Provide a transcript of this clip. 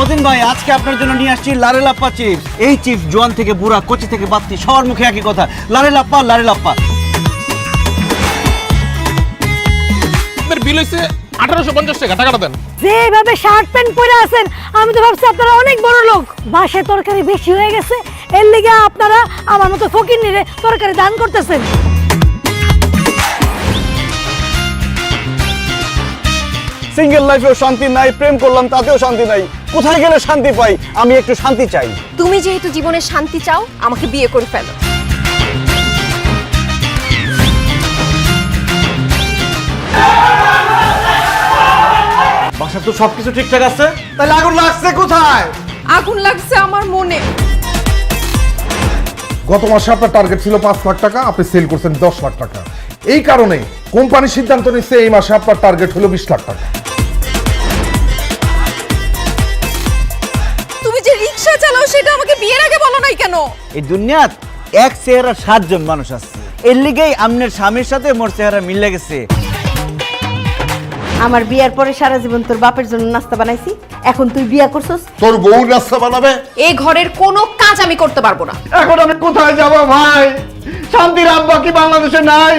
মতিন ভাই, আজকে আপনার জন্য নিয়ে আসছি লারেলাপ্পা চিপস। এই চিপস জোয়ান থেকে বুড়া, কচি থেকে বাত্তি, সবার মুখে একই কথা, লারেলাপ্পা লারেলাপ্পা। আপনার বিল হইছে 1850 টাকা, টাকাটা দেন। যেভাবে শার্ট প্যান্ট পরে আছেন আমি তো ভাবছি আপনারা অনেক বড় লোক। বাসায় তরকারি বেশি হয়ে গেছে, এর লিগে আপনারা আমার মতো ফকিন্নিরে তরকারি দান করতেছেন। সিঙ্গেল লাইফেও শান্তি নাই, প্রেম করলাম তাতেও শান্তি নাই। কোথায় গেলে শান্তি পাই? আমি একটু শান্তি চাই। তুমি যেহেতু জীবনে শান্তি চাও, আমাকে বিয়ে করে ফেলো। বাসার তো সবকিছু ঠিকঠাক আছে, তাহলে আগুন লাগছে কোথায়? আগুন লাগছে আমার মনে। গত মাসে আপনার টার্গেট ছিল 5 লাখ টাকা, আপনি সেল করছেন 10 লাখ টাকা। এই কারণে কোম্পানি সিদ্ধান্ত নিচ্ছে এই মাসে আপনার টার্গেট হলো 20 লাখ টাকা। তুমি যে রিকশা চালাও সেটা আমাকে বিয়ের আগে বলো নাই কেন? এই দুনিয়াত এক চেহারা 7 জন মানুষ আছে, এর লিগেই আমনের স্বামীর সাথে মোর চেহারা মিলে গেছে। আমার বিয়ার পরে সারা জীবন তোর বাপের জন্য নাস্তা বানাইছি, এখন তুই বিয়া করছস। তোর বউ নাস্তা বানাবে? এই ঘরের কোনো কাজ আমি করতে পারবো না। এখন আমি কোথায় যাব ভাই? শান্তির আব্বা কি বাংলাদেশে নাই?